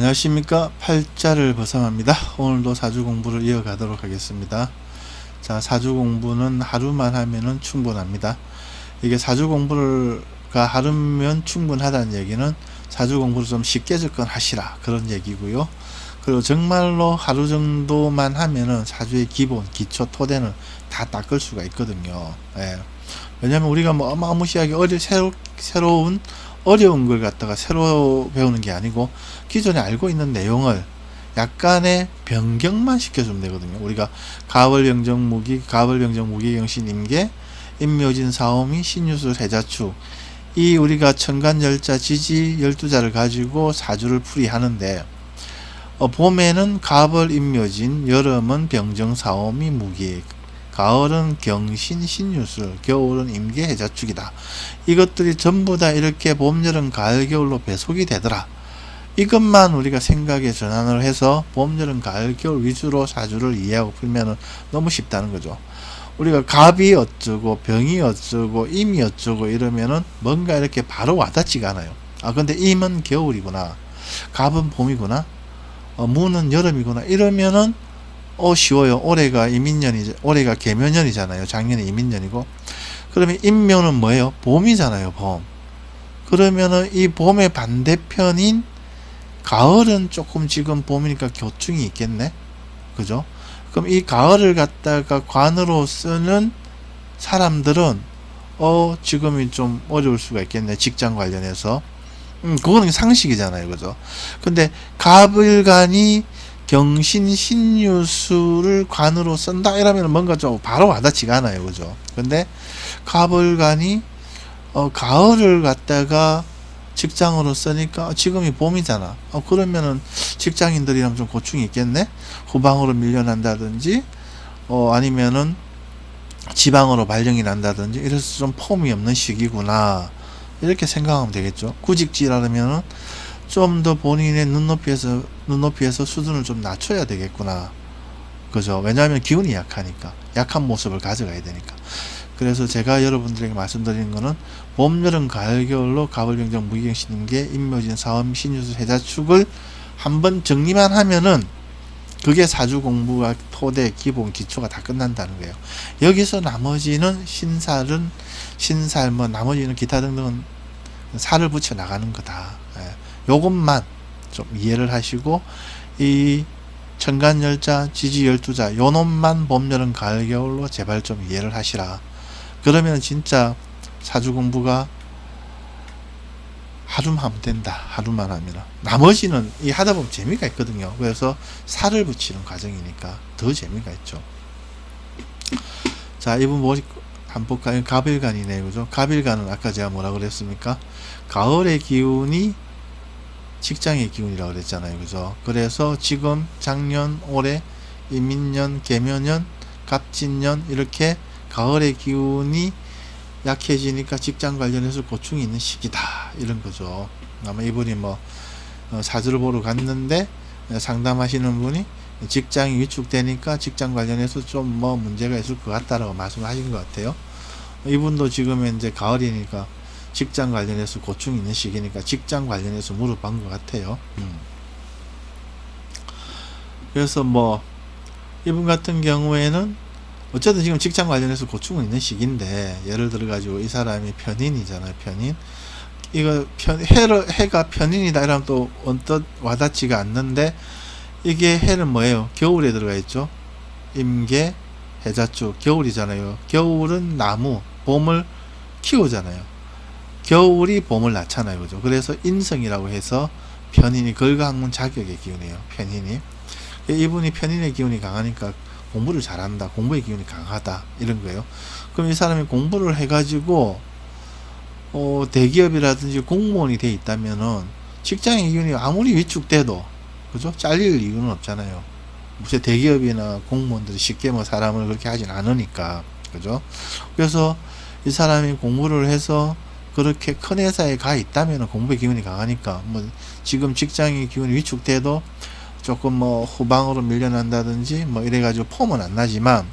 안녕하십니까. 팔자를 벗어납니다. 오늘도 사주 공부를 이어가도록 하겠습니다. 자, 사주 공부는 하루만 하면은 충분합니다. 이게 사주 공부가 하루면 충분하다는 얘기는 사주 공부를 좀 쉽게 접근하시라 그런 얘기고요. 그리고 정말로 하루 정도만 하면은 사주의 기본, 기초, 토대는 다 닦을 수가 있거든요. 예. 왜냐면 우리가 뭐 어마무시하게 새로운 어려운 걸 갖다가 새로 배우는 게 아니고 기존에 알고 있는 내용을 약간의 변경만 시켜주면 되거든요. 우리가 가벌병정무기 경신 임계 임묘진 사오미 신유술 해자축 이 우리가 천간열자 지지 12자를 가지고 사주를 풀이하는데 봄에는 가벌 임묘진, 여름은 병정 사오미 무기, 가을은 경신 신유술, 겨울은 임계 해자축이다. 이것들이 전부 다 이렇게 봄, 여름, 가을, 겨울로 배속이 되더라. 이것만 우리가 생각에 전환을 해서 봄, 여름, 가을, 겨울 위주로 사주를 이해하고 풀면은 너무 쉽다는 거죠. 우리가 갑이 어쩌고 병이 어쩌고 임이 어쩌고 이러면은 뭔가 이렇게 바로 와닿지가 않아요. 아 근데 임은 겨울이구나, 갑은 봄이구나, 무는 여름이구나 이러면은 쉬워요. 올해가 올해가 개묘년이잖아요. 작년에 이민년이고. 그러면 임묘는 뭐예요? 봄이잖아요. 봄. 그러면은 이 봄의 반대편인 가을은 조금 지금 봄이니까 교충이 있겠네. 그죠? 그럼 이 가을을 갖다가 관으로 쓰는 사람들은 지금이 좀 어려울 수가 있겠네. 직장 관련해서. 그거는 상식이잖아요. 그죠? 근데 갑을간이 경신 신유술을 관으로 쓴다 이러면 뭔가 좀 바로 와닿지가 않아요. 그죠? 근데 갑을간이 가을을 갖다가 직장으로 쓰니까 지금이 봄이잖아. 그러면은 직장인들이랑 좀 고충이 있겠네. 후방으로 밀려난다든지 아니면은 지방으로 발령이 난다든지 이래서 좀 폼이 없는 시기구나 이렇게 생각하면 되겠죠. 구직지라면은 좀 더 본인의 눈높이에서 수준을 좀 낮춰야 되겠구나. 그죠? 왜냐하면 기운이 약하니까. 약한 모습을 가져가야 되니까. 그래서 제가 여러분들에게 말씀드리는 거는 봄, 여름, 가을, 겨울로 가벌병정, 무기경신임계, 임묘진, 사엄, 신유술, 해자축을 한번 정리만 하면은 그게 사주 공부가 토대, 기본, 기초가 다 끝난다는 거예요. 여기서 나머지는 신살, 나머지는 기타 등등은 살을 붙여 나가는 거다. 요것만 좀 이해를 하시고 이 천간열자, 지지12자 요 놈만 봄, 여름, 가을, 겨울로 제발 좀 이해를 하시라. 그러면 진짜 사주 공부가 하루만 하면 된다. 하루만 하면. 나머지는 이 하다 보면 재미가 있거든요. 그래서 살을 붙이는 과정이니까 더 재미가 있죠. 자, 이분 한번 볼까요? 갑일간이네요. 그죠? 갑일간은 아까 제가 뭐라 그랬습니까? 가을의 기운이 직장의 기운이라고 그랬잖아요. 그죠? 그래서 지금 작년, 올해, 이민년, 개묘년, 갑진년 이렇게 가을의 기운이 약해지니까 직장 관련해서 고충이 있는 시기다. 이런 거죠. 아마 이분이 사주를 보러 갔는데 상담하시는 분이 직장이 위축되니까 직장 관련해서 좀 문제가 있을 것 같다라고 말씀하신 것 같아요. 이분도 지금 이제 가을이니까 직장 관련해서 고충이 있는 시기니까 직장 관련해서 물어본 것 같아요. 그래서 이분 같은 경우에는 어쨌든 지금 직장 관련해서 고충은 있는 시기인데 예를 들어 가지고 이 사람이 편인이잖아요. 편인. 이거 해가 편인이다 이러면 또 언뜻 와닿지가 않는데 이게 해는 뭐예요? 겨울에 들어가 있죠. 임계 해자축 겨울이잖아요. 겨울은 나무 봄을 키우잖아요. 겨울이 봄을 낳잖아요. 그죠? 그래서 인성이라고 해서 편인이 걸가학문 자격의 기운이에요. 편인이. 이분이 편인의 기운이 강하니까 공부를 잘한다. 공부의 기운이 강하다. 이런 거예요. 그럼 이 사람이 공부를 해가지고 대기업이라든지 공무원이 돼 있다면은 직장의 기운이 아무리 위축돼도 그죠? 잘릴 이유는 없잖아요. 무슨 대기업이나 공무원들이 쉽게 사람을 그렇게 하진 않으니까. 그죠? 그래서 이 사람이 공부를 해서 그렇게 큰 회사에 가 있다면 공부의 기운이 강하니까 지금 직장의 기운이 위축돼도 조금 후방으로 밀려난다든지 이래가지고 폼은 안 나지만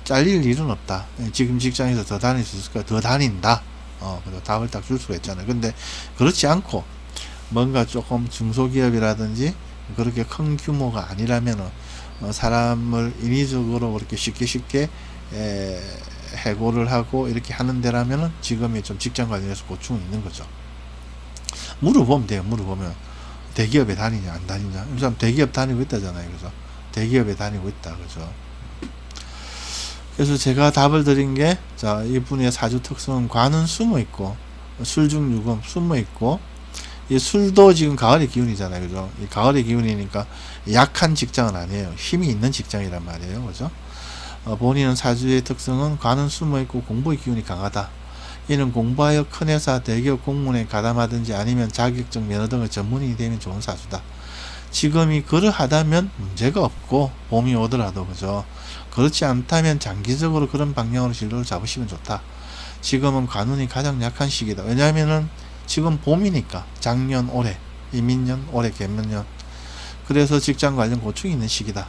잘릴 일은 없다. 지금 직장에서 더 다닐 수 있을까? 더 다닌다. 그래서 답을 딱 줄 수가 있잖아요. 근데 그렇지 않고 뭔가 조금 중소기업이라든지 그렇게 큰 규모가 아니라면은 사람을 인위적으로 그렇게 쉽게 해고를 하고 이렇게 하는 데라면은 지금이 좀 직장 관련해서 고충이 있는 거죠. 물어보면 돼요. 물어보면 대기업에 다니냐 안 다니냐. 이 사람 대기업 다니고 있다잖아요. 그죠? 대기업에 다니고 있다. 그죠? 그래서 제가 답을 드린 게, 자, 이분의 사주 특성은 관은 숨어 있고, 술중유금 숨어 있고, 이 술도 지금 가을의 기운이잖아요. 그죠? 이 가을의 기운이니까 약한 직장은 아니에요. 힘이 있는 직장이란 말이에요. 그죠? 본인은 사주의 특성은 관은 숨어 있고 공부의 기운이 강하다. 이는 공부하여 큰 회사, 대기업 공무원에 가담하든지 아니면 자격증, 면허 등의 전문인이 되면 좋은 사주다. 지금이 그러하다면 문제가 없고 봄이 오더라도, 그죠? 그렇지 않다면 장기적으로 그런 방향으로 진로를 잡으시면 좋다. 지금은 관운이 가장 약한 시기다. 왜냐하면은 지금 봄이니까 작년, 올해, 이민년, 올해 개면년. 그래서 직장 관련 고충이 있는 시기다.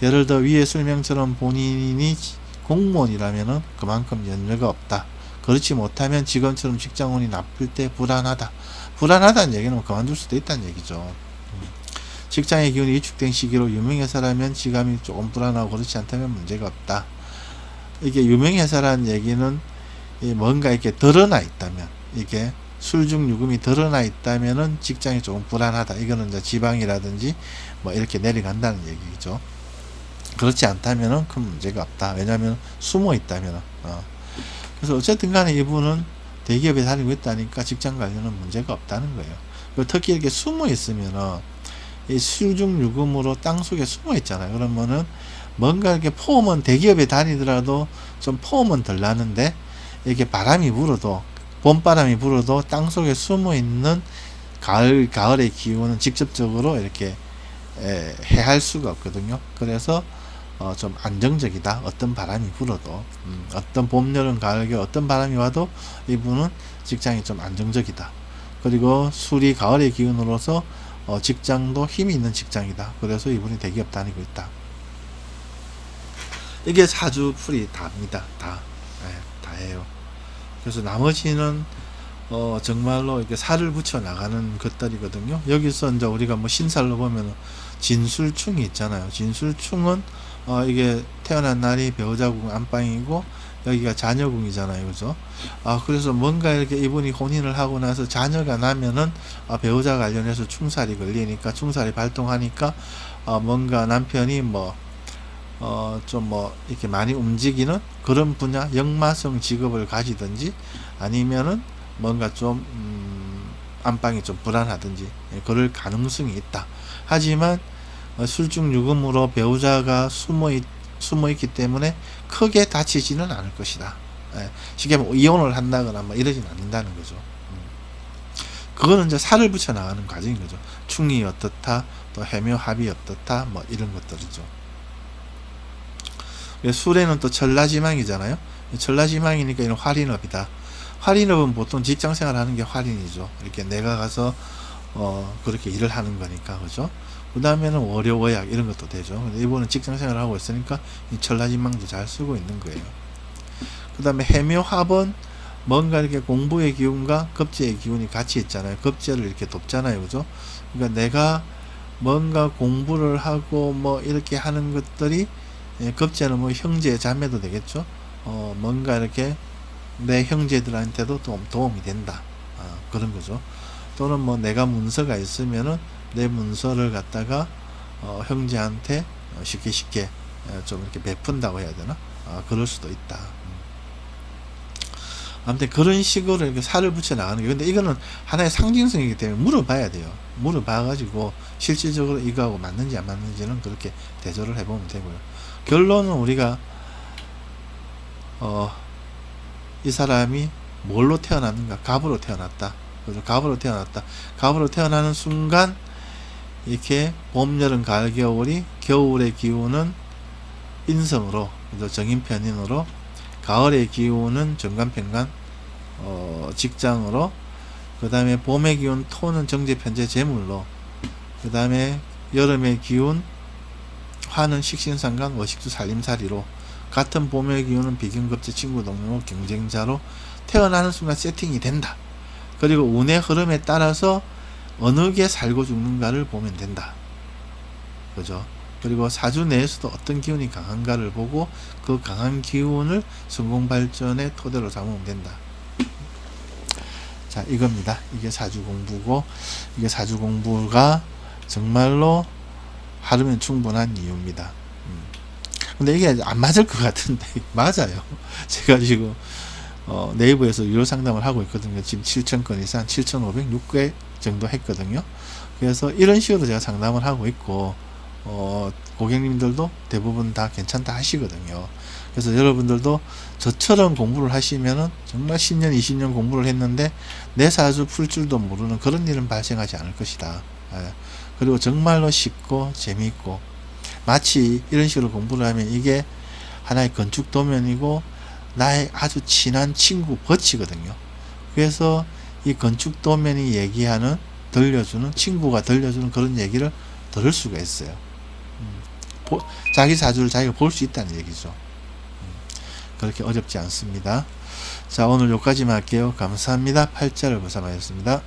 예를 들어 위의 설명처럼 본인이 공무원이라면은 그만큼 연료가 없다. 그렇지 못하면 지금처럼 직장운이 나쁠 때 불안하다. 불안하다는 얘기는 그만둘 수도 있다는 얘기죠. 직장의 기운이 위축된 시기로 유명회사라면 지감이 조금 불안하고 그렇지 않다면 문제가 없다. 이게 유명회사라는 얘기는 뭔가 이렇게 드러나 있다면, 이게 술중유금이 드러나 있다면은 직장이 조금 불안하다. 이거는 이제 지방이라든지 뭐 이렇게 내려간다는 얘기죠. 그렇지 않다면은 큰 문제가 없다. 왜냐하면 숨어 있다면. 그래서 어쨌든 간에 이분은 대기업에 다니고 있다니까 직장 관련은 문제가 없다는 거예요. 특히 이렇게 숨어 있으면은 이 술중유금으로 땅속에 숨어 있잖아요. 그러면은 뭔가 이렇게 폼은 대기업에 다니더라도 좀 폼은 덜 나는데, 이렇게 바람이 불어도, 봄바람이 불어도 땅속에 숨어 있는 가을의 기운은 직접적으로 이렇게 해할 수가 없거든요. 그래서 좀 안정적이다. 어떤 바람이 불어도, 어떤 봄, 여름, 가을, 겨울 어떤 바람이 와도 이분은 직장이 좀 안정적이다. 그리고 술이 가을의 기운으로서 직장도 힘이 있는 직장이다. 그래서 이분이 대기업 다니고 있다. 이게 사주풀이 답니다. 다예요. 그래서 나머지는 정말로 이렇게 살을 붙여 나가는 것들이거든요. 여기서 이제 우리가 뭐 신살로 보면 진술충이 있잖아요. 진술충은 이게 태어난 날이 배우자궁 안방이고 여기가 자녀궁이잖아요. 그죠? 그래서 뭔가 이렇게 이분이 혼인을 하고 나서 자녀가 나면은 배우자 관련해서 충살이 걸리니까, 충살이 발동하니까 뭔가 남편이 좀 이렇게 많이 움직이는 그런 분야, 역마성 직업을 가지든지 아니면은 뭔가 좀 안방이 좀 불안하든지 그럴 가능성이 있다. 하지만 술중유금으로 배우자가 숨어있기 때문에 크게 다치지는 않을 것이다. 쉽게 말하면 이혼을 한다거나 이러진 않는다는 거죠. 그거는 이제 살을 붙여 나가는 과정인 거죠. 충이 어떻다, 또 해묘합이 어떻다, 이런 것들이죠. 술에는 또 전라지망이잖아요. 전라지망이니까 이런 활인업이다. 활인업은 보통 직장생활 하는 게 활인이죠. 이렇게 내가 가서 그렇게 일을 하는 거니까, 그죠? 그 다음에는 월요워약 이런 것도 되죠. 근데 이분은 직장생활 하고 있으니까 이 전라지망도 잘 쓰고 있는 거예요. 그 다음에 해묘합은 뭔가 이렇게 공부의 기운과 급제의 기운이 같이 있잖아요. 급제를 이렇게 돕잖아요. 그죠? 그러니까 내가 뭔가 공부를 하고 이렇게 하는 것들이, 급제는 형제 자매도 되겠죠. 뭔가 이렇게 내 형제들한테도 도움이 된다. 그런 거죠. 또는 내가 문서가 있으면은 내 문서를 갖다가 형제한테 쉽게 좀 이렇게 베푼다고 해야 되나? 그럴 수도 있다. 아무튼 그런 식으로 이렇게 살을 붙여 나가는 게, 근데 이거는 하나의 상징성이기 때문에 물어봐야 돼요. 물어봐가지고 실질적으로 이거하고 맞는지 안 맞는지는 그렇게 대조를 해보면 되고요. 결론은 우리가 이 사람이 뭘로 태어났는가? 갑으로 태어났다. 그죠? 갑으로 태어났다. 갑으로 태어나는 순간 이렇게 봄, 여름, 가을, 겨울이, 겨울의 기운은 인성으로, 그죠? 정인편인으로, 가을의 기운은 정관편관 직장으로, 그 다음에 봄의 기운 토는 정제편제 재물로, 그 다음에 여름의 기운 화는 식신상관 어식주 살림살이로, 같은 봄의 기운은 비견급제 친구 동료 경쟁자로 태어나는 순간 세팅이 된다. 그리고 운의 흐름에 따라서 어느 게 살고 죽는가를 보면 된다. 그죠? 그리고 사주 내에서도 어떤 기운이 강한가를 보고 그 강한 기운을 성공 발전의 토대로 삼으면 된다. 자, 이겁니다. 이게 사주 공부고, 이게 사주 공부가 정말로 하루면 충분한 이유입니다. 근데 이게 안 맞을 것 같은데 맞아요. 제가 지금 네이버에서 유료 상담을 하고 있거든요. 지금 7,000건 이상 7,506개 정도 했거든요. 그래서 이런 식으로 제가 상담을 하고 있고 고객님들도 대부분 다 괜찮다 하시거든요. 그래서 여러분들도 저처럼 공부를 하시면은 정말 10년 20년 공부를 했는데 내 사주 풀 줄도 모르는 그런 일은 발생하지 않을 것이다. 예. 그리고 정말로 쉽고 재미있고 마치 이런 식으로 공부를 하면 이게 하나의 건축 도면이고 나의 아주 친한 친구 버치거든요. 그래서 이 건축 도면이 얘기하는 들려주는 친구가 들려주는 그런 얘기를 들을 수가 있어요. 자기 사주를 자기가 볼 수 있다는 얘기죠. 그렇게 어렵지 않습니다. 자, 오늘 여기까지만 할게요. 감사합니다. 팔자를 보sam하였습니다.